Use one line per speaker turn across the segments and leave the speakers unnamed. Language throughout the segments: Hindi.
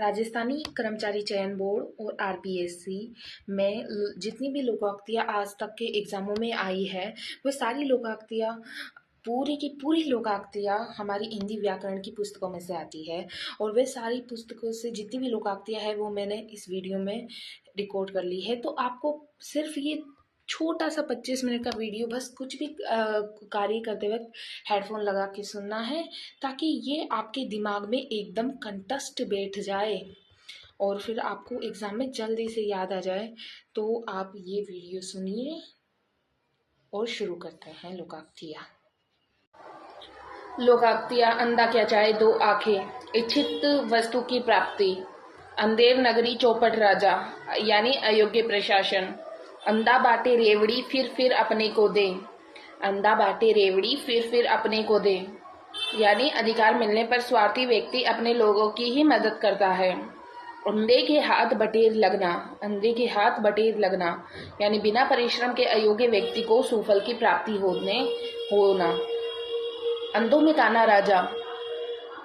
राजस्थानी कर्मचारी चयन बोर्ड और आरपीएससी में जितनी भी लोकायुक्तियाँ आज तक के एग्ज़ामों में आई है वो सारी लोकायुक्तियाँ पूरी की पूरी लोकायुक्तियाँ हमारी हिंदी व्याकरण की पुस्तकों में से आती है। और वे सारी पुस्तकों से जितनी भी लोकायुक्तियाँ हैं वो मैंने इस वीडियो में रिकॉर्ड कर ली है। तो आपको सिर्फ ये छोटा सा 25 मिनट का वीडियो बस कुछ भी कार्य करते वक्त हेडफोन लगा के सुनना है, ताकि ये आपके दिमाग में एकदम कंठस्थ बैठ जाए और फिर आपको एग्ज़ाम में जल्दी से याद आ जाए। तो आप ये वीडियो सुनिए और शुरू करते हैं लोकायुक्तियाँ। लोकायुक्तियाँ। अंधा क्या चाहे दो आंखें, इच्छित वस्तु की प्राप्ति। अंधेर नगरी चौपट राजा यानी अयोग्य प्रशासन। अंधा बाटे रेवड़ी फिर अपने को दे। अंधा बाटे रेवड़ी फिर अपने को दे यानी अधिकार मिलने पर स्वार्थी व्यक्ति अपने लोगों की ही मदद करता है। अंधे के हाथ बटेर लगना। अंधे के हाथ बटेर लगना यानी बिना परिश्रम के अयोग्य व्यक्ति को सुफल की प्राप्ति होना। अंधों में काना राजा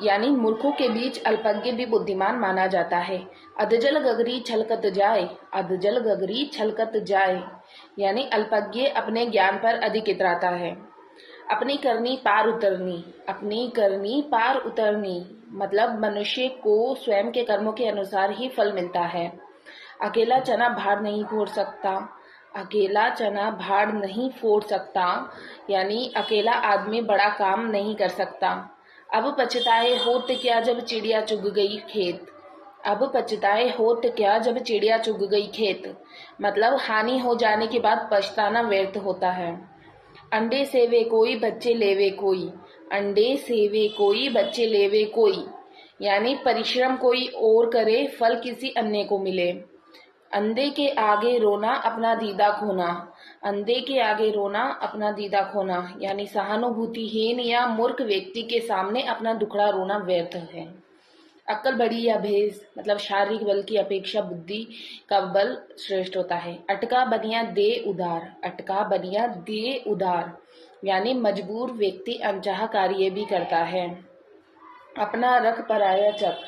यानी मूर्खों के बीच अल्पज्ञ भी बुद्धिमान माना जाता है। अधजल गगरी छलकत जाए। अधजल गगरी छलकत जाए यानी अल्पज्ञ अपने ज्ञान पर अधिक इतराता है। अपनी करनी पार उतरनी। अपनी करनी पार उतरनी मतलब मनुष्य को स्वयं के कर्मों के अनुसार ही फल मिलता है। अकेला चना भाड़ नहीं फोड़ सकता। अकेला चना भाड़ नहीं फोड़ सकता यानी अकेला आदमी बड़ा काम नहीं कर सकता। अब पछताए होत क्या जब चिड़िया चुग गई खेत। अब पछताए होत क्या जब चिड़िया चुग गई खेत मतलब हानि हो जाने के बाद पछताना व्यर्थ होता है। अंडे सेवे कोई बच्चे लेवे कोई। अंडे सेवे कोई बच्चे लेवे कोई यानी परिश्रम कोई और करे फल किसी अन्य को मिले। अंधे के आगे रोना अपना दीदा खोना। अंधे के आगे रोना अपना दीदा खोना यानी सहानुभूतिहीन या मूर्ख व्यक्ति के सामने अपना दुखड़ा रोना व्यर्थ है। अक्ल बड़ी या भेज मतलब शारीरिक बल की अपेक्षा बुद्धि का बल श्रेष्ठ होता है। अटका बनिया दे उधार। अटका बनिया दे उधार यानी मजबूर व्यक्ति अनचाहा कार्य भी करता है। अपना रख पराया चक।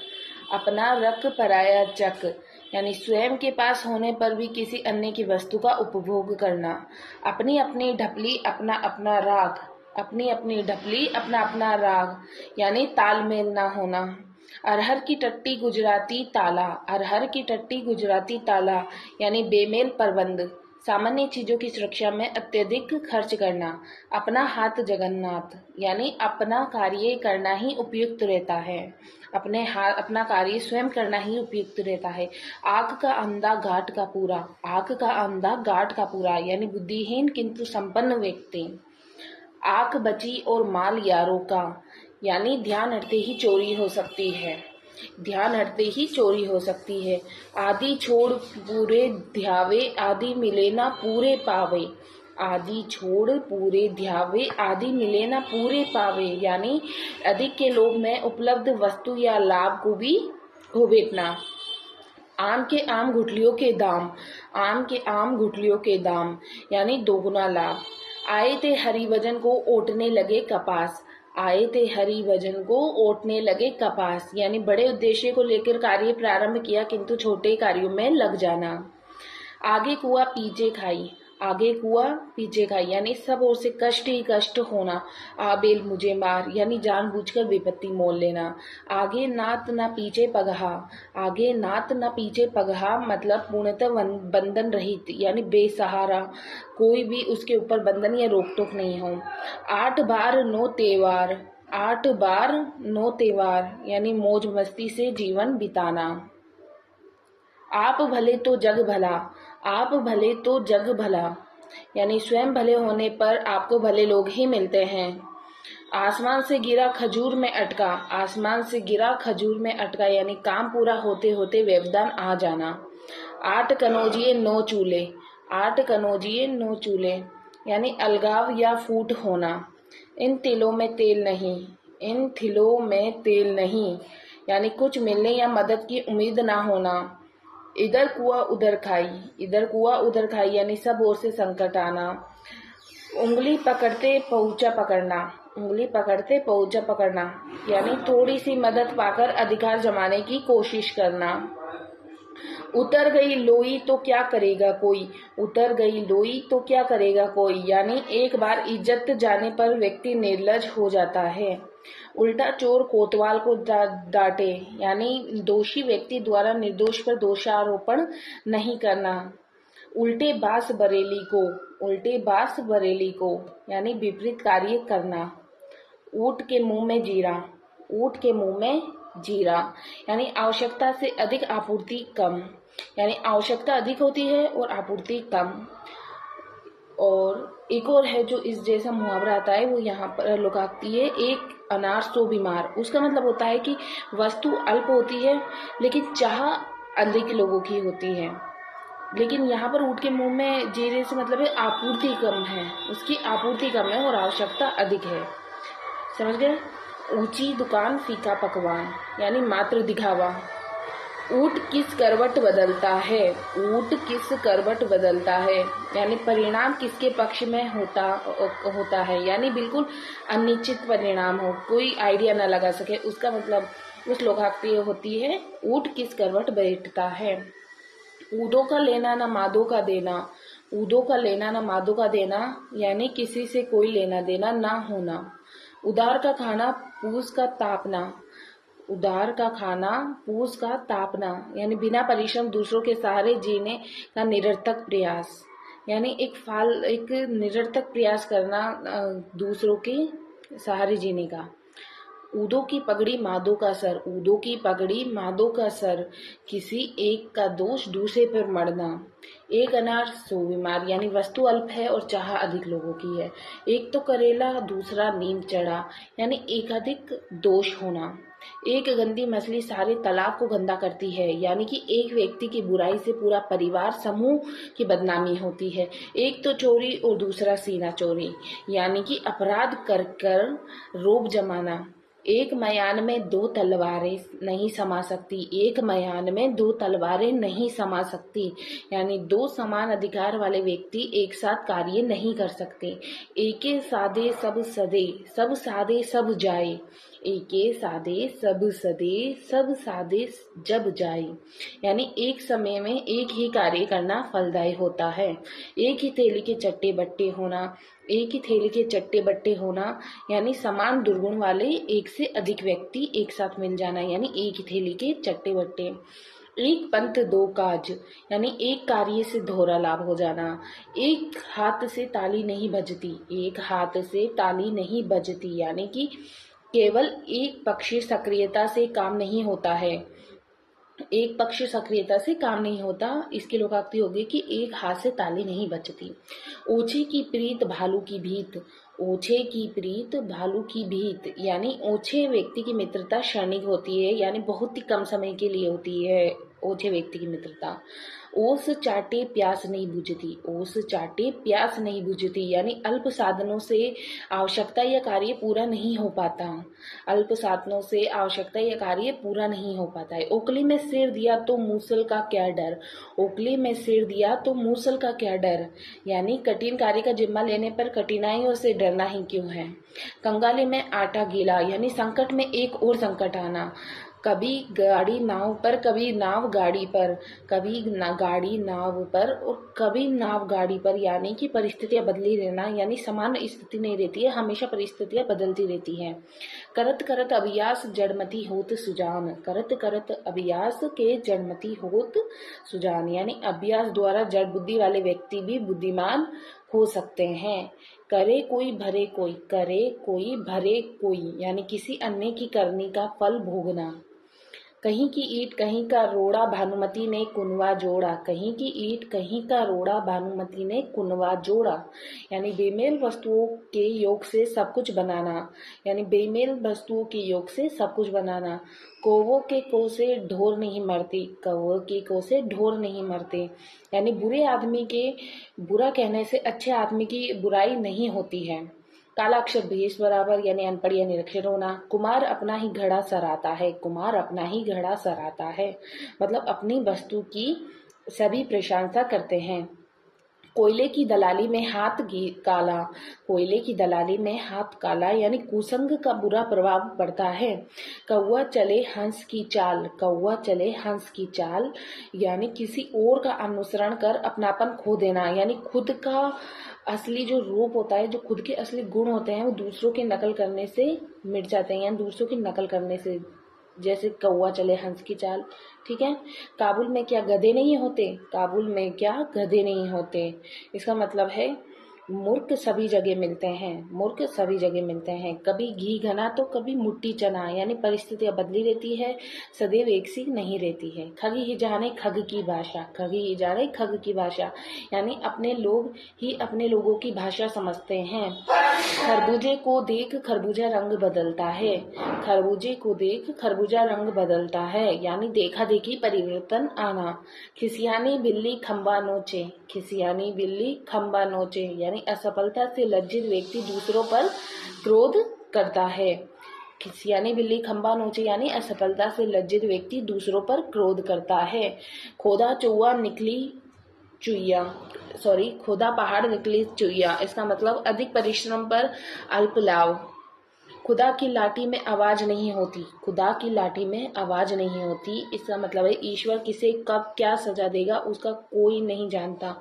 अपना रख पराया चक यानी स्वयं के पास होने पर भी किसी अन्य की वस्तु का उपभोग करना। अपनी अपनी ढपली अपना अपना राग। अपनी अपनी ढपली अपना अपना राग यानी तालमेल ना होना। अरहर की टट्टी गुजराती ताला। अरहर की टट्टी गुजराती ताला यानी बेमेल प्रबंध। सामान्य चीजों की सुरक्षा में अत्यधिक खर्च करना। अपना हाथ जगन्नाथ यानी अपना कार्य करना ही उपयुक्त रहता है। अपना कार्य स्वयं करना ही उपयुक्त रहता है। आँख का अंधा घाट का पूरा। आँख का अंधा घाट का पूरा यानी बुद्धिहीन किंतु संपन्न व्यक्ति। आँख बची और माल यारों का यानी ध्यान हटते ही चोरी हो सकती है। ध्यान हटते ही चोरी हो सकती है। आदि छोड़ पूरे ध्यावे आदि मिले ना पूरे पावे। आदि छोड़ पूरे ध्यावे आदि मिले ना पूरे पावे यानी अधिक के लोभ में उपलब्ध वस्तु या लाभ को भी खो बैठना। आम के आम गुठलियों के दाम। आम के आम गुठलियों के दाम यानी दोगुना लाभ। आए थे हरि वजन को ओटने लगे कपास। आए थे हरि वजन को ओटने लगे कपास यानी बड़े उद्देश्य को लेकर कार्य प्रारंभ किया किंतु छोटे कार्यों में लग जाना। आगे कुआ पीछे खाई। आगे कुआ पीछे खाई यानी सब ओर से कष्ट ही कष्ट होना। आबेल मुझे मार यानी जानबूझकर विपत्ति मोल लेना। आगे नात न पीछे पगहा। आगे नात न पीछे पगहा मतलब पूर्णतः बंधन रहित यानी बेसहारा, कोई भी उसके ऊपर बंधन या रोक टोक नहीं हो। 8 बार 9 त्योहार। 8 बार 9 त्योहार यानी मौज मस्ती से जीवन बिताना। आप भले तो जग भला। आप भले तो जग भला यानी स्वयं भले होने पर आपको भले लोग ही मिलते हैं। आसमान से गिरा खजूर में अटका। आसमान से गिरा खजूर में अटका यानी काम पूरा होते होते व्यवधान आ जाना। 8 कनौजिए 9 चूल्हे। 8 कनौजिए 9 चूल्हे यानी अलगाव या फूट होना। इन तिलों में तेल नहीं। इन तिलों में तेल नहीं यानी कुछ मिलने या मदद की उम्मीद ना होना। इधर कुआ उधर खाई। इधर कुआ उधर खाई यानी सब ओर से संकट आना। उंगली पकड़ते पहुंचा पकड़ना। उंगली पकड़ते पौजा पकड़ना, यानी थोड़ी सी मदद पाकर अधिकार जमाने की कोशिश करना। उतर गई लोई तो क्या करेगा कोई, उतर गई लोई तो क्या करेगा कोई, यानी एक बार इज्जत जाने पर व्यक्ति निर्लज हो जाता है। उल्टा चोर कोतवाल को डांटे, यानी दोषी व्यक्ति द्वारा निर्दोष पर दोषारोपण नहीं करना। उल्टे बास बरेली को, उल्टे बास बरेली को, यानी विपरीत कार्य करना। ऊंट के मुंह में जीरा, ऊंट के मुंह में जीरा, यानी आवश्यकता से अधिक आपूर्ति कम, यानी आवश्यकता अधिक होती है और आपूर्ति कम। और एक और है जो इस जैसा मुहावरा आता है, वो यहाँ पर लोकाक्ति है, एक अनार सो बीमार। उसका मतलब होता है कि वस्तु अल्प होती है लेकिन चाह अधिक लोगों की होती है। लेकिन यहाँ पर ऊंट के मुंह में जीरे से मतलब है आपूर्ति कम है, उसकी आपूर्ति कम है और आवश्यकता अधिक है। समझ गए? ऊंची दुकान फीका पकवान, यानी मात्र दिखावा। ऊंट किस करवट बदलता है, ऊंट किस करवट बदलता है, यानी परिणाम किसके पक्ष में होता है, यानी बिल्कुल अनिश्चित परिणाम हो, कोई आइडिया न लगा सके, उसका मतलब उस लोकाक्ति होती है ऊंट किस करवट बैठता है। ऊदों का लेना न मादों का देना, ऊदों का लेना न मादों का देना, यानी किसी से कोई लेना देना ना होना। उधार का खाना पूस का तापना, उधार का खाना पूस का तापना, यानी बिना परिश्रम दूसरों के सहारे जीने का निरर्थक प्रयास, यानी एक निरर्थक प्रयास करना दूसरों के सहारे जीने का। ऊदों की पगड़ी मादों का सर, ऊदों की पगड़ी मादों का सर, किसी एक का दोष दूसरे पर मढ़ना। एक अनार सो बीमार, यानी वस्तु अल्प है और चाह अधिक लोगों की है। एक तो करेला दूसरा नीम चढ़ा, यानी एकाधिक दोष होना। एक गंदी मछली सारे तालाब को गंदा करती है, यानी कि एक व्यक्ति की बुराई से पूरा परिवार समूह की बदनामी होती है। एक तो चोरी और दूसरा सीना चोरी, यानी कि अपराध कर कर रोब जमाना। एक मयान में दो तलवारें नहीं समा सकती, एक मयान में दो तलवारें नहीं समा सकती, यानी दो समान अधिकार वाले व्यक्ति एक साथ कार्य नहीं कर सकते। एके साधे सब सदे, सब साधे सब जाए, एके साधे सब सदे, सब साधे जब जाए, यानी एक समय में एक ही कार्य करना फलदायी होता है। एक ही थैली के चट्टे बट्टे होना, एक ही थैली के चट्टे बट्टे होना, यानी समान दुर्गुण वाले एक से अधिक व्यक्ति एक साथ मिल जाना, यानी एक ही थैली के चट्टे बट्टे। एक पंथ दो काज, यानी एक कार्य से दोहरा लाभ हो जाना। एक हाथ से ताली नहीं बजती, एक हाथ से ताली नहीं बजती, यानी कि केवल एक पक्षीय सक्रियता से काम नहीं होता है, एक पक्ष सक्रियता से काम नहीं होता। इसकी लोकाक्ति होगी कि एक हाथ से ताली नहीं बजती। ओछे की प्रीत भालू की भीत, ओछे की प्रीत भालू की भीत, यानी ओछे व्यक्ति की मित्रता क्षणिक होती है, यानी बहुत ही कम समय के लिए होती है ओछे व्यक्ति की मित्रता। ओस चाटे प्यास नहीं बुझती, ओस चाटे प्यास नहीं बुझती, यानी अल्प साधनों से आवश्यकता या कार्य पूरा नहीं हो पाता, अल्प साधनों से आवश्यकता या कार्य पूरा नहीं हो पाता है। ओखली में सिर दिया तो मूसल का क्या डर, ओखली में सिर दिया तो मूसल का क्या डर, यानी कठिन कार्य का जिम्मा लेने पर कठिनाइयों से डरना ही क्यों है। कंगाली में आटा गीला, यानी संकट में एक और संकट आना। कभी गाड़ी नाव पर, कभी नाव गाड़ी पर, कभी गाड़ी नाव पर और कभी नाव गाड़ी पर, यानी कि परिस्थितियां बदली रहना, यानी समान स्थिति नहीं रहती है, हमेशा परिस्थितियां बदलती रहती हैं। करत करत अभ्यास जड़मती होत सुजान, करत करत अभ्यास के जड़मती होत सुजान, यानी अभ्यास द्वारा जड़ बुद्धि वाले व्यक्ति भी बुद्धिमान हो सकते हैं। करे कोई भरे कोई, करे कोई भरे कोई, यानी किसी अन्य की करनी का फल भोगना। कहीं की ईंट कहीं का रोड़ा भानुमति ने कुनवा जोड़ा, कहीं की ईंट कहीं का रोड़ा भानुमति ने कुनवा जोड़ा, यानी बेमेल वस्तुओं के योग से सब कुछ बनाना, यानी बेमेल वस्तुओं के योग से सब कुछ बनाना। कौवों के को से ढोर नहीं मरती, कौवों के को से ढोर नहीं मरते, यानी बुरे आदमी के बुरा कहने से अच्छे आदमी की बुराई नहीं होती है। काला अक्षर भेष बराबर, यानी अनपढ़ या निरक्षर होना। कुमार अपना ही घड़ा सराता है, कुमार अपना ही घड़ा सराता है, मतलब अपनी वस्तु की सभी प्रशंसा करते हैं। कोयले की दलाली में काला, कोयले की दलाली में हाथ काला यानी कुसंग का बुरा प्रभाव पड़ता है। कौवा चले हंस की चाल, कौवा चले हंस की चाल यानी किसी और का अनुसरण कर अपनापन खो देना, यानी खुद का असली जो रूप होता है, जो खुद के असली गुण होते हैं, वो दूसरों की नकल करने से मिट जाते हैं, यानी दूसरों की नकल करने से, जैसे कौवा चले हंस की चाल। ठीक है। काबुल में क्या गधे नहीं होते, काबुल में क्या गधे नहीं होते, इसका मतलब है मूर्ख सभी जगह मिलते हैं, मूर्ख सभी जगह मिलते हैं। कभी घी घना तो कभी मुट्ठी चना, यानी परिस्थितियां बदली रहती है, सदैव एक सी नहीं रहती है। खगी ही जाने खग की भाषा, खगी ही जाने खग की भाषा यानी अपने लोग ही अपने लोगों की भाषा समझते हैं। खरबूजे को देख खरबूजा रंग बदलता है, खरबूजे को देख खरबूजा रंग बदलता है यानी देखा देखी परिवर्तन आना। खिसियानी बिल्ली खंबा नोचे, खिसियानी बिल्ली खंबा नोचे यानी असफलता से लज्जित व्यक्ति दूसरों पर क्रोध करता है। खिसियानी बिल्ली खंबा नोचे यानी असफलता से लज्जित व्यक्ति दूसरों पर क्रोध करता है। खोदा चौवा निकली चुईया, खोदा पहाड़ निकली चुईया, इसका मतलब अधिक परिश्रम पर अल्प लाभ। खुदा की लाठी में आवाज नहीं होती, खुदा की लाठी में आवाज नहीं होती, इसका मतलब है ईश्वर किसे कब क्या सजा देगा उसका कोई नहीं जानता,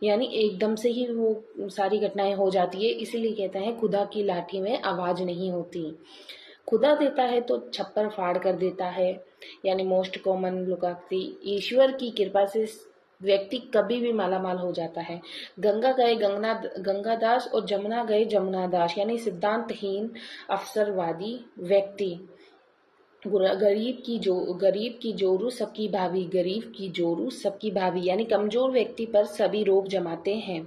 यानी एकदम से ही वो सारी घटनाएं हो जाती है, इसीलिए कहते हैं खुदा की लाठी में आवाज नहीं होती। खुदा देता है तो छप्पर फाड़ कर देता है, यानी मोस्ट कॉमन लोकाक्ति। ईश्वर की कृपा से व्यक्ति कभी भी मालामाल हो जाता है। गंगा गए गंगादास और जमुना गए जमुनादास, यानी सिद्धांतहीन अवसरवादी व्यक्ति। गरीब की जोरू सबकी भाभी, गरीब की जोरू सबकी भाभी यानी कमजोर व्यक्ति पर सभी रोग जमाते हैं।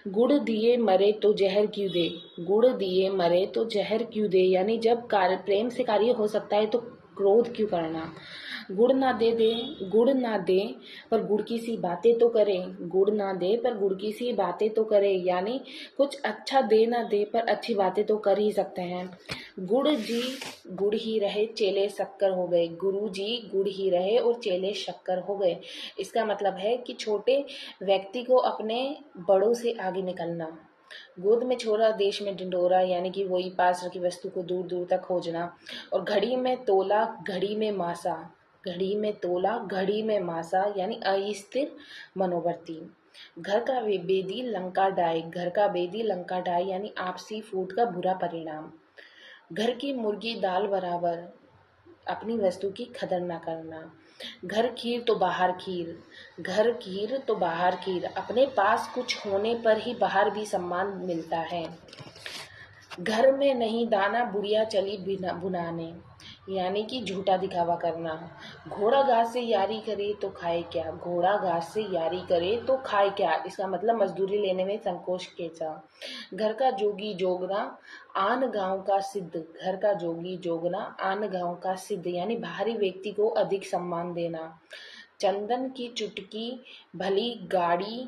गुड़ दिए मरे तो जहर क्यों दे, गुड़ दिए मरे तो जहर क्यों दे यानी जब कार्य प्रेम से कार्य हो सकता है तो क्रोध क्यों करना। गुड़ ना दे पर गुड़ की सी बातें तो करे, गुड़ ना दे पर गुड़ की सी बातें तो करे यानी कुछ अच्छा दे ना दे पर अच्छी बातें तो कर ही सकते हैं। गुड़ जी गुड़ ही रहे चेले शक्कर हो गए, गुरु जी गुड़ ही रहे और चेले शक्कर हो गए, इसका मतलब है कि छोटे व्यक्ति को अपने बड़ों से आगे निकलना। गोद में छोरा देश में ढिंडोरा यानी कि वही पास रखी वस्तु को दूर दूर तक खोजना। और घड़ी में तोला घड़ी में मासा, घड़ी में तोला घड़ी में मासा यानी अस्थिर मनोवर्ती। घर का बेदी लंका डाय, घर का बेदी लंका डाय यानी आपसी फूट का बुरा परिणाम। घर की मुर्गी दाल बराबर, अपनी वस्तु की कदर न करना। घर खीर तो बाहर खीर, घर खीर तो बाहर खीर, अपने पास कुछ होने पर ही बाहर भी सम्मान मिलता है। घर में नहीं दाना बुढ़िया चली बुनाने यानी कि झूठा दिखावा करना। घोड़ा घास से यारी करे तो खाए क्या, घोड़ा घास से यारी करे तो खाए क्या, इसका मतलब मजदूरी लेने में संकोच कैसा। घर का जोगी जोगना आन गांव का सिद्ध, घर का जोगी जोगना आन गांव का सिद्ध यानी बाहरी व्यक्ति को अधिक सम्मान देना। चंदन की चुटकी भली गाड़ी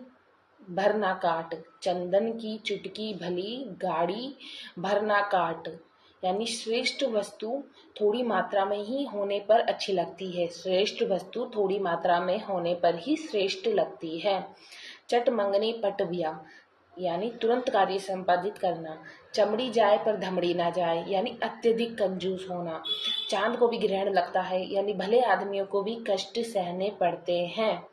भरना काट, चंदन की चुटकी भली गाड़ी भरना काट यानी श्रेष्ठ वस्तु थोड़ी मात्रा में ही होने पर अच्छी लगती है, श्रेष्ठ वस्तु थोड़ी मात्रा में होने पर ही श्रेष्ठ लगती है। चट मंगनी पटविया यानी तुरंत कार्य संपादित करना। चमड़ी जाए पर धमड़ी ना जाए यानी अत्यधिक कंजूस होना। चांद को भी ग्रहण लगता है यानी भले आदमियों को भी कष्ट सहने पड़ते हैं।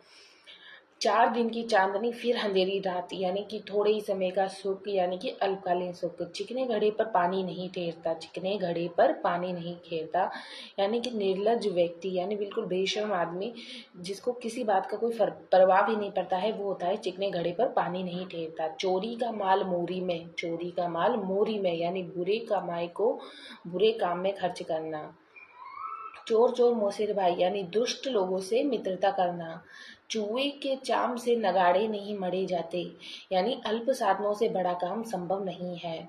4 दिन की चांदनी फिर अंधेरी रात यानी कि थोड़े ही समय का सुख यानी कि अल्पकालीन सुख। चिकने घड़े पर पानी नहीं ठहरता, चिकने घड़े पर पानी नहीं ठहरता यानी कि निर्लज्ज व्यक्ति यानी बिल्कुल बेशर्म आदमी जिसको किसी बात का कोई प्रभाव ही नहीं पड़ता है, वो होता है चिकने घड़े पर पानी नहीं ठहरता। चोरी का माल मोरी में, चोरी का माल मोरी में यानी बुरे कमाई को बुरे काम में खर्च करना। चोर चोर मोसेर भाई यानी दुष्ट लोगों से मित्रता करना। चूहे के चाम से नगाड़े नहीं मढ़े जाते यानी अल्प साधनों से बड़ा काम संभव नहीं है।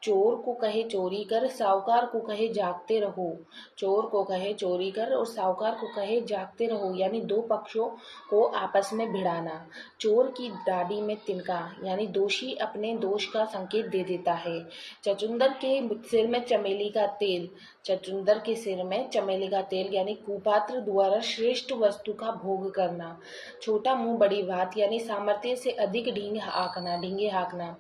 चोर को कहे चोरी कर, साहूकार को कहे जागते रहो। चोर को कहे चोरी कर और साहूकार को कहे जागते रहो, यानी दो पक्षों को आपस में भिड़ाना। चोर की दाढ़ी में तिनका, यानी दोषी अपने दोष का संकेत दे देता है। चचुंदर के सिर में चमेली का तेल, चचुंदर के सिर में चमेली का तेल, यानी कुपात्र द्वारा श्रेष्ठ वस्तु का भोग करना। छोटा मुंह बड़ी बात, यानी सामर्थ्य से अधिक ढींगे हाँकना।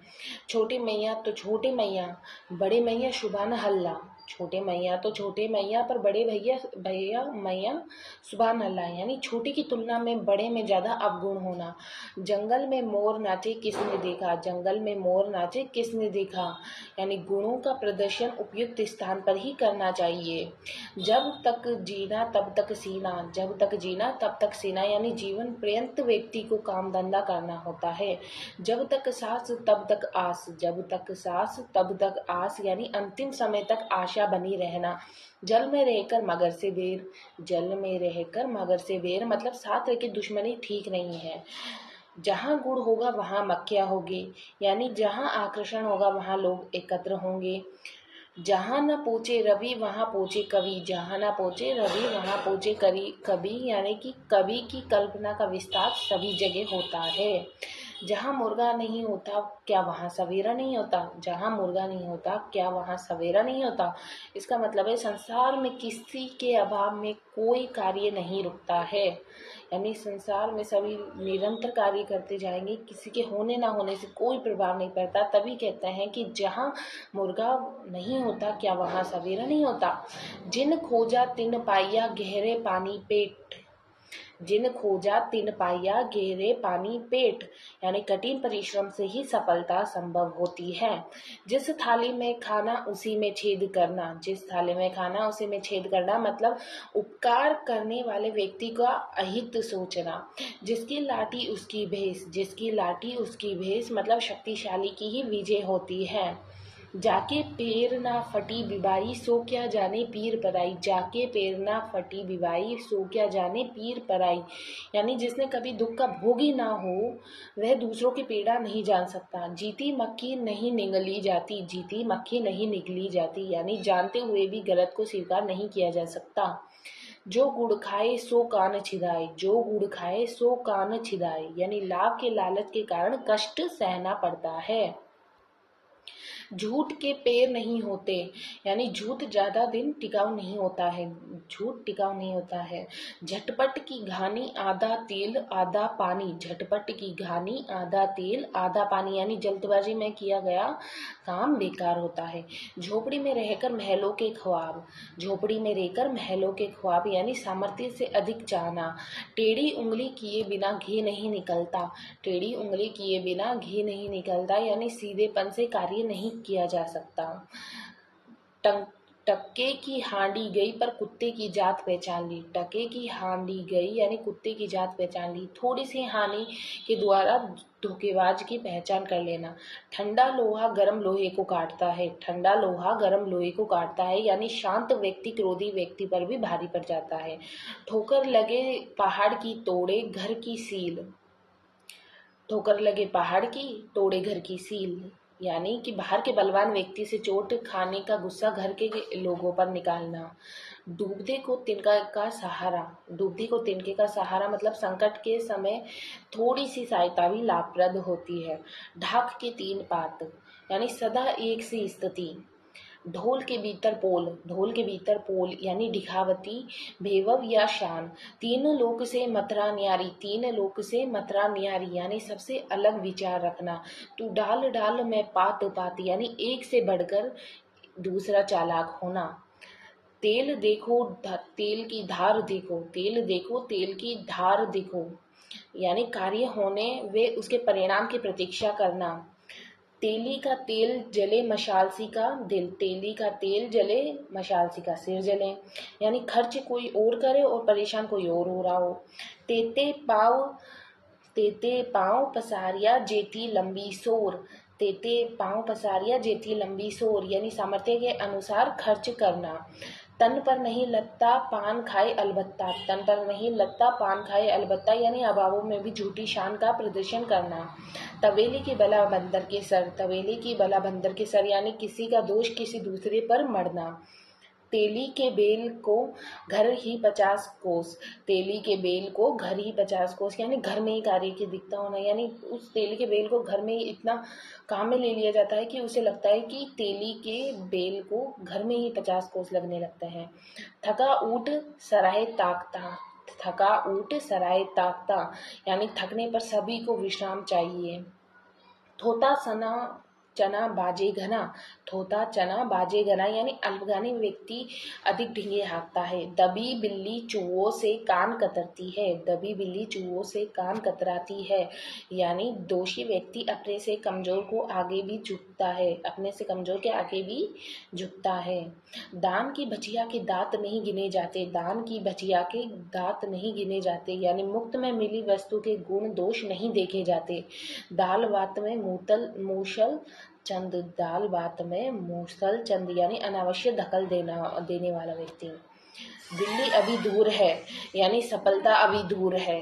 छोटे मैया तो छोटे मैया, बड़े मैया सुभान हल्ला। छोटे मैया तो छोटे मैया पर बड़े भैया भैया मैया सुभान अल्लाह, यानी छोटे की तुलना में बड़े में ज़्यादा अवगुण होना। जंगल में मोर नाचे किसने देखा, जंगल में मोर नाचे किसने देखा, यानी गुणों का प्रदर्शन उपयुक्त स्थान पर ही करना चाहिए। जब तक जीना तब तक सीना, जब तक जीना तब तक सीना, यानी जीवन पर्यंत व्यक्ति को काम धंधा करना होता है। जब तक सांस तब तक आस, जब तक सांस तब तक आस, यानी अंतिम समय तक आशा बनी रहना। जल में रहकर मगर से बेर, जल में रहकर मगर से बेर, मतलब साथ रह के दुश्मनी ठीक नहीं है। जहाँ गुड़ होगा वहाँ मक्खियाँ होगी, यानी जहाँ आकर्षण होगा वहाँ लोग एकत्र होंगे। जहाँ न पहुँचे रवि वहाँ पहुँचे कवि, जहाँ न पहुँचे रवि वहाँ पहुँचे कवि, यानी कि कवि की कल्पना का विस्तार सभी जगह होता है। जहाँ मुर्गा नहीं होता क्या वहाँ सवेरा नहीं होता, जहाँ मुर्गा नहीं होता क्या वहाँ सवेरा नहीं होता। इसका मतलब है संसार में किसी के अभाव में कोई कार्य नहीं रुकता है, यानी संसार में सभी निरंतर कार्य करते जाएंगे, किसी के होने ना होने से कोई प्रभाव नहीं पड़ता। तभी कहते हैं कि जहाँ मुर्गा नहीं होता क्या वहाँ सवेरा नहीं होता। जिन खोजा तिन पाइया गहरे पानी पेट, जिन खोजा तिन पाइया गहरे पानी पेट, यानी कठिन परिश्रम से ही सफलता संभव होती है। जिस थाली में खाना उसी में छेद करना, जिस थाली में खाना उसी में छेद करना, मतलब उपकार करने वाले व्यक्ति का अहित सोचना। जिसकी लाठी उसकी भेष, जिसकी लाठी उसकी भेष, मतलब शक्तिशाली की ही विजय होती है। जाके पैर ना फटी बिबाई सो क्या जाने पीर पराई, जाके पैर ना फटी बिबाई सो क्या जाने पीर पराई, यानी जिसने कभी दुख का भोगी ना हो वह दूसरों की पीड़ा नहीं जान सकता। जीती मक्खी नहीं निगली जाती, जीती मक्खी नहीं निगली जाती, यानी जानते हुए भी गलत को स्वीकार नहीं किया जा सकता। जो गुड़ खाए सो कान छिदाए, जो गुड़ खाए सो कान छिदाए, यानी लाभ के लालच के कारण कष्ट सहना पड़ता है। झूठ के पैर नहीं होते, यानी झूठ ज़्यादा दिन टिकाऊ नहीं होता है, झूठ टिकाऊ नहीं होता है। झटपट की घानी आधा तेल आधा पानी, झटपट की घानी आधा तेल आधा पानी, यानी जल्दबाजी में किया गया काम बेकार होता है। झोपड़ी में रहकर महलों के ख्वाब, झोपड़ी में रहकर महलों के ख्वाब, यानी सामर्थ्य से अधिक चाहना। टेढ़ी उंगली किए बिना घी नहीं निकलता, टेढ़ी उंगली किए बिना घी नहीं निकलता, यानी सीधेपन से कार्य नहीं किया जा सकता। टक्के की हांडी गई पर कुत्ते की जात पहचान ली, टके की हांडी गई यानी कुत्ते की जात पहचान ली। थोड़ी सी हानि के द्वारा धोखेबाज की पहचान कर लेना। ठंडा लोहा गर्म लोहे को काटता है, ठंडा लोहा गर्म लोहे को काटता है, यानी शांत व्यक्ति क्रोधी व्यक्ति पर भी भारी पड़ जाता है। ठोकर लगे पहाड़ की तोड़े घर की सील, ठोकर लगे पहाड़ की तोड़े घर की सील, यानी कि बाहर के बलवान व्यक्ति से चोट खाने का गुस्सा घर के लोगों पर निकालना। डूबते को तिनका का सहारा, डूबते को तिनके का सहारा, मतलब संकट के समय थोड़ी सी सहायता भी लाभप्रद होती है। ढाक के तीन पात, यानी सदा एक सी स्थिति। ढोल के भीतर पोल, ढोल के भीतर पोल, यानी दिखावती भेवव या शान। तीन लोक से मथुरा न्यारी, तीन लोक से मथुरा न्यारी, यानी सबसे अलग विचार रखना। तू डाल डाल में पात पात, यानी एक से बढ़कर दूसरा चालाक होना। तेल देखो तेल की धार देखो, तेल देखो तेल की धार देखो, यानी कार्य होने वे उसके परिणाम की प्रतीक्षा करना। तेली का तेल जले मशालसी का दिल, तेली का तेल जले मशालसी का सिर जले, यानी खर्च कोई और करे और परेशान कोई और हो रहा हो। तेते पाँव पसारिया जेती लंबी सोर, तेते पाँव पसारिया जेती लंबी सोर, यानी सामर्थ्य के अनुसार खर्च करना। तन पर नहीं लगता पान खाए अलबत्ता, तन पर नहीं लगता पान खाए अलबत्ता यानी अभावों में भी झूठी शान का प्रदर्शन करना। तवेली की बला बंदर के सर, तवेली की बला बंदर के सर यानी किसी का दोष किसी दूसरे पर मढ़ना। तेली के बेल को घर ही 50 कोस, तेली के बेल को घर ही 50 कोस यानी घर में ही कार्य की दिखता होना, यानी उस तेली के बेल को घर में ही इतना काम में ले लिया जाता है कि उसे लगता है कि तेली के बेल को घर में ही 50 कोस लगने लगता है। थका ऊँट सराहे ताकता, थका ऊँट सराहे ताकता यानी थकने पर सभी को विश्राम चाहिए। थोता सना चना बाजे घना, थोता चना बाजे घना यानी अल्पज्ञानी व्यक्ति अधिक ढींगे हाँकता है। दबी बिल्ली चूहों से कान कतरती है, दबी बिल्ली चूहों से कान कतराती है यानी दोषी व्यक्ति अपने से कमजोर को आगे भी झुकता है, अपने से कमजोर के आगे भी झुकता है। दान की बचिया के दांत नहीं गिने जाते, दान की बचिया के दांत नहीं गिने जाते यानी मुफ्त में मिली वस्तु के गुण दोष नहीं देखे जाते। दाल बात में मूसल चंद, दाल बात में मूसल चंद यानी अनावश्यक धकल देने वाला व्यक्ति। दिल्ली अभी दूर है यानी सफलता अभी दूर है।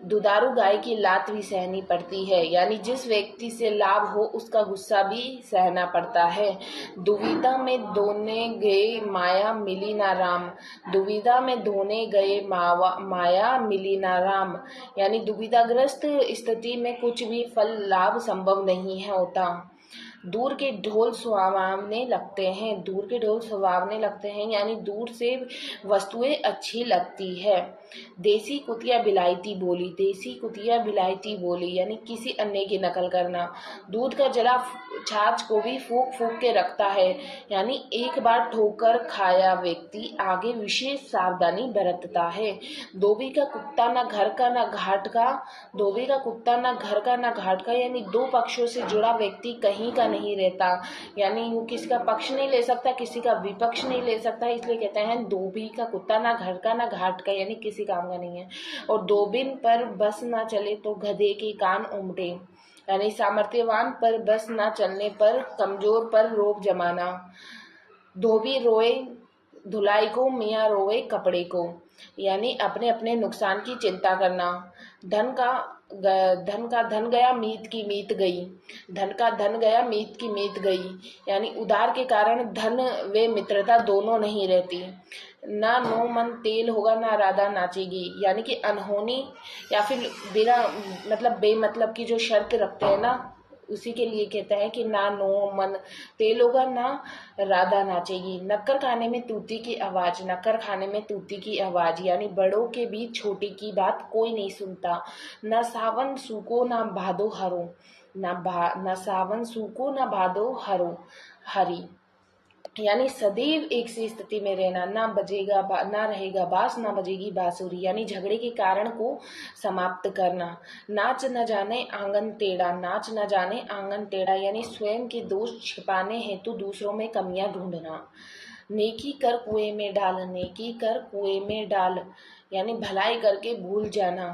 दुधारू गाय की लात भी सहनी पड़ती है यानी जिस व्यक्ति से लाभ हो उसका गुस्सा भी सहना पड़ता है। दुविधा में धोने गए माया मिली ना राम, दुविधा में धोने गए माया मिली ना राम यानी दुविधाग्रस्त स्थिति में कुछ भी फल लाभ संभव नहीं है होता। दूर के ढोल सुहावने लगते हैं, दूर के ढोल सुहावने लगते हैं यानी दूर से वस्तुएं अच्छी लगती है। देसी कुतिया बिलायती बोली, देसी कुतिया बिलायती बोली यानी किसी अन्य की नकल करना। दूध का जला छाछ को भी फूंक फूंक के रखता है यानी एक बार ठोकर खाया व्यक्ति आगे विशेष सावधानी बरतता है। धोबी का कुत्ता ना घर का ना घाट का, धोबी का कुत्ता ना घर का ना घाट का यानी दो पक्षों से जुड़ा व्यक्ति कहीं का नहीं रहता, यानी वो किसी का पक्ष नहीं ले सकता किसी का विपक्ष नहीं ले सकता, इसलिए कहते हैं धोबी का कुत्ता ना घर का ना घाट का यानी किसी काम का नहीं है। और दोबिन पर बस ना चले तो गधे के कान उमटे यानी सामर्थ्यवान पर बस ना चलने पर कमजोर पर रोक जमाना। धोबी रोए धुलाई को मियाँ रोए कपड़े को यानी अपने अपने नुकसान की चिंता करना। धन का धन गया मीत की मीत गई, धन का धन गया मीत की मीत गई यानी उधार के कारण धन व मित्रता दोनों नहीं रहती। ना नो मन तेल होगा ना राधा नाचेगी यानी कि अनहोनी या फिर बिना मतलब बेमतलब की जो शर्त रखते हैं ना उसी के लिए कहता है कि ना नो मन तेल होगा ना राधा नाचेगी। नक्कर खाने में तूती की आवाज़, नक्कर खाने में तूती की आवाज़ यानी बड़ों के बीच छोटे की बात कोई नहीं सुनता। न सावन सूको ना भादो हरो, न सावन सूको ना भादो हरो हरी यानी सदैव एक सी स्थिति में रहना। ना रहेगा बास ना बजेगी बांसुरी यानी झगड़े के कारण को समाप्त करना। नाच न जाने आंगन टेढ़ा, नाच न जाने आंगन टेढ़ा यानी स्वयं के दोष छिपाने हेतु दूसरों में कमियां ढूंढना। नेकी कर कुएं में डाल, नेकी कर कुएं में डाल यानी भलाई करके भूल जाना।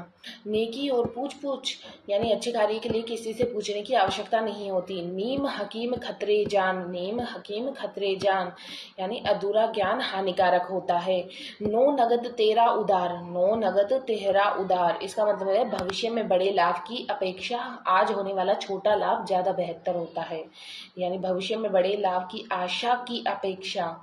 नेकी और पूछ पूछ यानी अच्छे कार्य के लिए किसी से पूछने की आवश्यकता नहीं होती। नीम हकीम खतरे जान, नीम हकीम खतरे जान यानी अधूरा ज्ञान हानिकारक होता है। नो नगद तेरा उधार, नो नगद तेरा उधार इसका मतलब है भविष्य में बड़े लाभ की अपेक्षा आज होने वाला छोटा लाभ ज़्यादा बेहतर होता है, यानी भविष्य में बड़े लाभ की आशा की अपेक्षा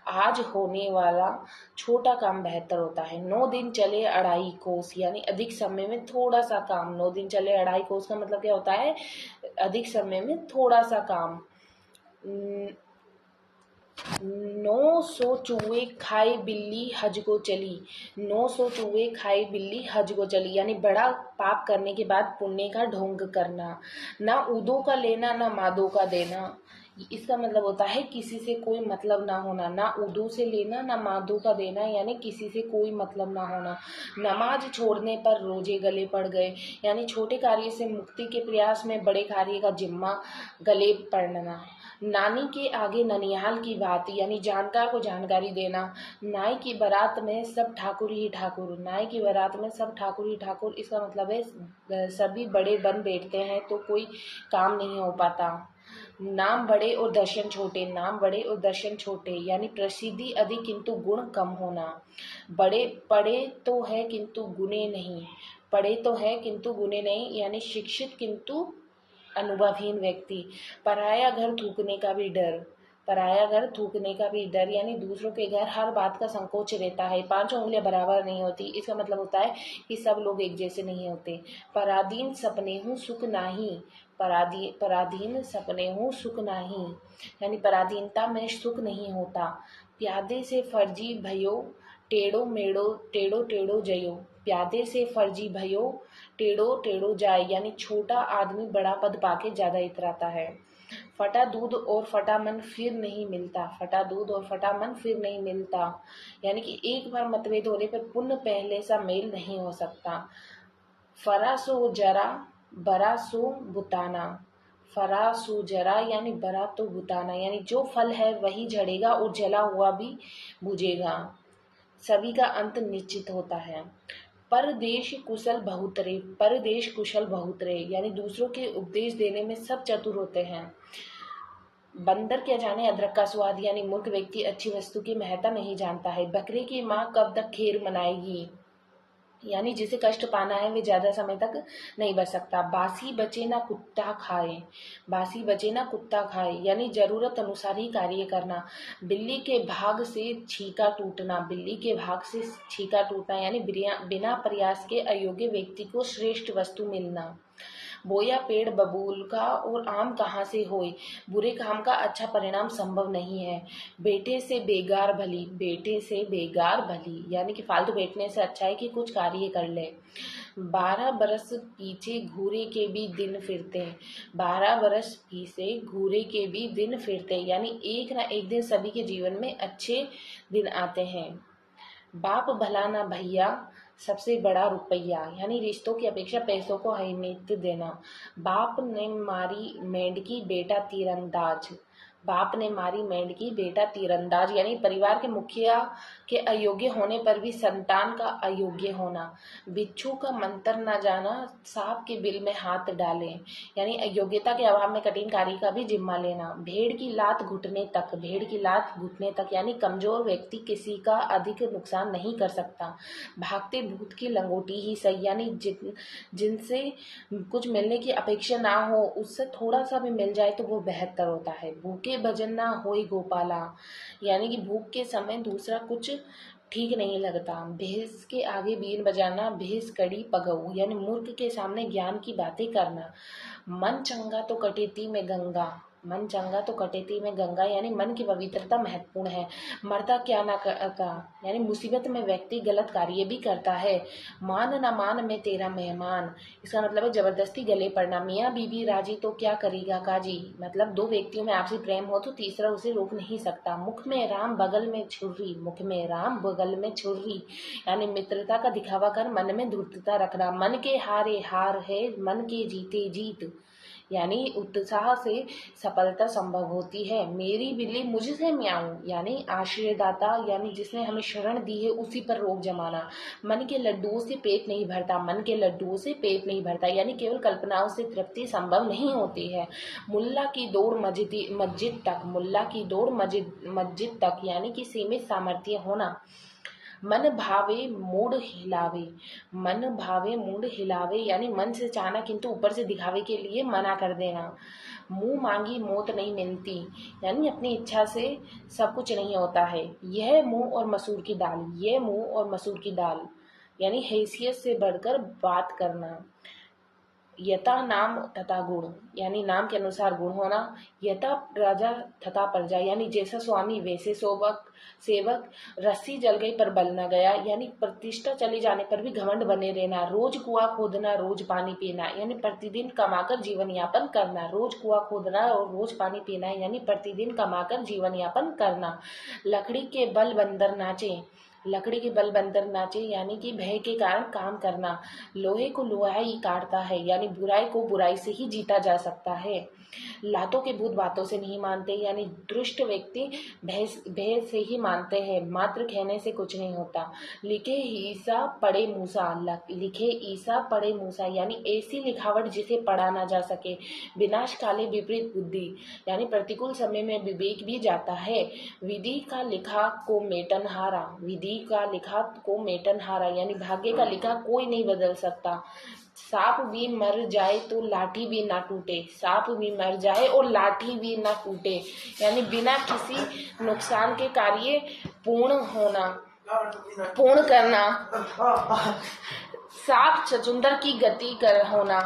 आज होने वाला छोटा काम बेहतर होता है। 9 दिन चले 2.5 कोस यानी अधिक समय में थोड़ा सा काम। 9 दिन चले 2.5 कोस का मतलब क्या होता है? अधिक समय में थोड़ा सा काम। 900 चूहे खाए बिल्ली हज को चली, 900 चूहे खाए बिल्ली हज को चली यानी बड़ा पाप करने के बाद पुण्य का ढोंग करना। ना ऊदों का लेना ना मादों का देना, इसका मतलब होता है किसी से कोई मतलब ना होना। ना उर्दू से लेना ना मादू का देना यानी किसी से कोई मतलब ना होना। नमाज छोड़ने पर रोजे गले पड़ गए यानी छोटे कार्य से मुक्ति के प्रयास में बड़े कार्य का जिम्मा गले पड़ना। नानी के आगे ननिहाल की बात यानी जानकार को जानकारी देना। नाई की बारात में सब ठाकुर ही ठाकुर, नाई की बारात में सब ठाकुर ही ठाकुर इसका मतलब है सभी बड़े बन बैठते हैं तो कोई काम नहीं हो पाता। नाम बड़े और दर्शन छोटे, नाम बड़े और दर्शन छोटे यानी प्रसिद्धि अधिक किंतु गुण कम होना। बड़े पढ़े तो है किंतु गुणे नहीं, पढ़े तो है किंतु गुणे नहीं यानी शिक्षित किंतु अनुभवहीन व्यक्ति। पराया घर थूकने का भी डर, पराया घर थूकने का भी डर यानी दूसरों के घर हर बात का संकोच रहता है। पांचों उंगलियां बराबर नहीं होती, इसका मतलब होता है कि सब लोग एक जैसे नहीं होते। पराधीन सपने हूँ सुख नाही, पराधीन सपने हूँ सुख नाही यानी पराधीनता में सुख नहीं होता। प्यादे से फर्जी भयो टेढ़ो मेढ़ो टेढ़ो टेढ़ो जयो, प्यादे से फर्जी भयो टेढ़ो टेढ़ो जाए यानी छोटा आदमी बड़ा पद पाके ज्यादा इतराता है। फटा दूध और फटा मन फिर नहीं मिलता, फटा दूध और फटा मन फिर नहीं मिलता यानी कि एक बार मतभेद होने पर पुनः पहले सा मेल नहीं हो सकता। फरा सो जरा बरा सो बुताना, फरा सो जरा यानी बरा तो बुताना यानी जो फल है वही झड़ेगा और जला हुआ भी बुझेगा, सभी का अंत निश्चित होता है। परदेश कुशल बहुतरे, परदेश कुशल बहुतरे यानी दूसरों के उपदेश देने में सब चतुर होते हैं। बंदर क्या जाने अदरक का स्वाद यानी मूर्ख व्यक्ति अच्छी वस्तु की महत्ता नहीं जानता है। बकरे की माँ कब तक खीर मनाएगी यानी जिसे कष्ट पाना है वे ज्यादा समय तक नहीं बच सकता। बासी बचे ना कुत्ता खाए, बासी बचे ना कुत्ता खाए यानी जरूरत अनुसार ही कार्य करना। बिल्ली के भाग से छीका टूटना, बिल्ली के भाग से छीका टूटना यानी बिना प्रयास के अयोग्य व्यक्ति को श्रेष्ठ वस्तु मिलना। बोया पेड़ बबूल का और आम कहाँ से होए, बुरे काम का अच्छा परिणाम संभव नहीं है। बेटे से बेगार भली, बेटे से बेगार भली यानी कि फालतू बैठने से अच्छा है कि कुछ कार्य कर ले। 12 बरस पीछे घूरे के भी दिन फिरते, 12 बरस पीछे घूरे के भी दिन फिरते यानी एक ना एक दिन सभी के जीवन में अच्छे दिन आते हैं। बाप भला ना भैया सबसे बड़ा रुपया यानी रिश्तों की अपेक्षा पैसों को अहमियत देना। बाप ने मारी मेंढकी बेटा तीरंदाज, बाप ने मारी मेंढकी बेटा तीरंदाज यानी परिवार के मुखिया के अयोग्य होने पर भी संतान का अयोग्य होना। बिच्छू का मंत्र न जाना सांप के बिल में हाथ डाले यानी अयोग्यता के अभाव में कठिन कार्य का भी जिम्मा लेना। भेड़ की लात घुटने तक, भेड़ की लात घुटने तक यानी कमजोर व्यक्ति किसी का अधिक नुकसान नहीं कर सकता। भागते भूत की लंगोटी ही सही यानी जिनसे कुछ मिलने की अपेक्षा ना हो उससे थोड़ा सा भी मिल जाए तो वो बेहतर होता है। भूखे भजन ना होई गोपाला यानी कि भूख के समय दूसरा कुछ ठीक नहीं लगता। भैंस के आगे बीन बजाना भैंस कड़ी पगऊ यानी मूर्ख के सामने ज्ञान की बातें करना। मन चंगा तो कटेती में गंगा, मन चंगा तो कटेती में गंगा यानी मन की पवित्रता महत्वपूर्ण है। मरता क्या ना करता यानी मुसीबत में व्यक्ति गलत कार्य भी करता है। मान न मान में तेरा मेहमान, इसका मतलब है जबरदस्ती गले पड़ना। मियाँ बीबी राजी तो क्या करेगा काजी, मतलब दो व्यक्तियों में आपसी प्रेम हो तो तीसरा उसे रोक नहीं सकता। मुख में राम बगल में छुर्री, मुख में राम बगल में छुर्री यानी मित्रता का दिखावा कर मन में धूर्तता रखना। मन के हारे हार है मन के जीते जीत यानी उत्साह से सफलता संभव होती है। मेरी बिल्ली मुझसे म्याऊं यानी आश्रयदाता यानी जिसने हमें शरण दी है उसी पर रोक जमाना। मन के लड्डुओं से पेट नहीं भरता, मन के लड्डुओं से पेट नहीं भरता यानी केवल कल्पनाओं से तृप्ति संभव नहीं होती है। मुल्ला की दौड़ मस्जिद तक, मुल्ला की दौड़ मस्जिद तक यानी कि सीमित सामर्थ्य होना। मन भावे मूड हिलावे, मन भावे मूड हिलावे यानी मन से चाहना किंतु ऊपर से दिखावे के लिए मना कर देना। मुंह मांगी मौत नहीं मिलती यानी अपनी इच्छा से सब कुछ नहीं होता है। यह मूंग और मसूर की दाल, यह मूंग और मसूर की दाल यानी हैसियत से बढ़कर बात करना। यथा नाम तथा गुण यानी नाम के अनुसार गुण होना। यथा राजा तथा प्रजा यानी जैसा स्वामी वैसे सेवक। रस्सी जल गई पर बल न गया यानी प्रतिष्ठा चले जाने पर भी घमंड बने रहना। रोज कुआं खोदना रोज पानी पीना यानी प्रतिदिन कमाकर जीवन यापन करना। रोज कुआं खोदना और रोज पानी पीना यानी प्रतिदिन कमाकर जीवन यापन करना। लकड़ी के बल बंदर नाचे, लकड़ी के बल बनकर नाचे यानी कि भय के कारण काम करना। लोहे को लोहा ही काटता है यानी बुराई को बुराई से ही जीता जा सकता है। लातों के भूत बातों से नहीं मानते यानी दुष्ट व्यक्ति भय से ही मानते हैं, मात्र कहने से कुछ नहीं होता। लिखे ईसा पढ़े मूसा, लिखे ईसा पढ़े मूसा यानी ऐसी लिखावट जिसे पढ़ा ना जा सके। विनाश काले विपरीत बुद्धि यानी प्रतिकूल समय में विवेक भी जाता है। विधि का लिखा को मेटनहारा, विधि का लिखा को मेटनहारा यानी भाग्य का लिखा कोई नहीं बदल सकता। सांप भी मर जाए तो लाठी भी ना टूटे, सांप भी मर जाए और लाठी भी ना टूटे यानी बिना किसी नुकसान के कार्य पूर्ण करना। सांप चचुंदर की गति कर होना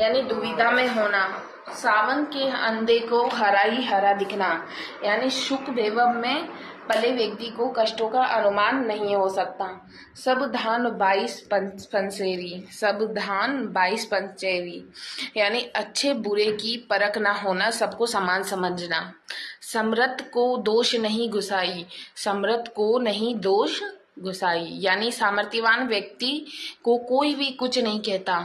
यानी दुविधा में होना। सावन के अंधे को हरा ही हरा दिखना यानी सुख वैभव में पले व्यक्ति को कष्टों का अनुमान नहीं हो सकता। सब धान 22 पंसेरी, सब धान 22 पंचेरी यानी अच्छे बुरे की परख न होना, सबको समान समझना। समर्थ को दोष नहीं गुसाई, समर्थ को नहीं दोष गुसाई यानी सामर्थ्यवान व्यक्ति को कोई भी कुछ नहीं कहता।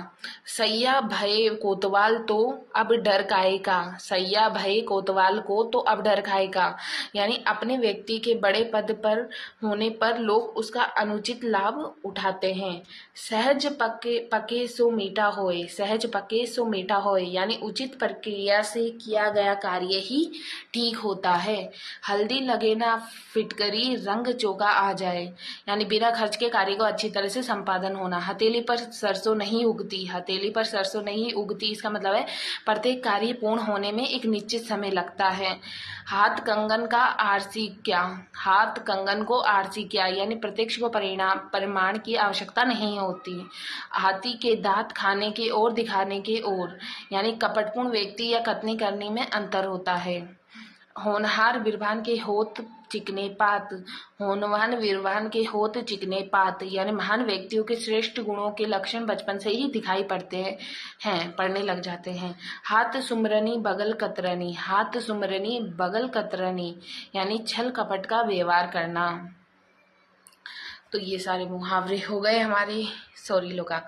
सैया भय कोतवाल तो अब डर खाएगा, सैया भय कोतवाल को तो अब डर खाएगा यानी अपने व्यक्ति के बड़े पद पर होने पर लोग उसका अनुचित लाभ उठाते हैं। सहज पके सो मीठा होए, सहज पके सो मीठा होए यानी उचित प्रक्रिया से किया गया कार्य ही ठीक होता है। हल्दी लगे ना फिटकरी रंग चोका आ जाए यानी बिना खर्च के कार्य को अच्छी तरह से संपादन होना। हथेली पर सरसों नहीं उगती, हथेली पर सरसों नहीं उगती इसका मतलब है प्रत्येक कार्य पूर्ण होने में एक निश्चित समय लगता है। हाथ कंगन का आरसी क्या, हाथ कंगन को आरसी क्या यानी प्रत्यक्ष को परिमाण की आवश्यकता नहीं होती। हाथी के दांत खाने के और दिखाने के और यानी कपटपूर्ण व्यक्ति या कथनी करने में अंतर होता है। होनहार विरवान के होत चिकने पात, होनवान विरवान के होत चिकने पात यानी महान व्यक्तियों के श्रेष्ठ गुणों के लक्षण बचपन से ही दिखाई पड़ते हैं, पढ़ने लग जाते हैं। हाथ सुमरनी बगल कतरनी, हाथ सुमरनी बगल कतरनी यानी छल कपट का व्यवहार करना। तो ये सारे मुहावरे हो गए हमारे सॉरी लोकाक्ति।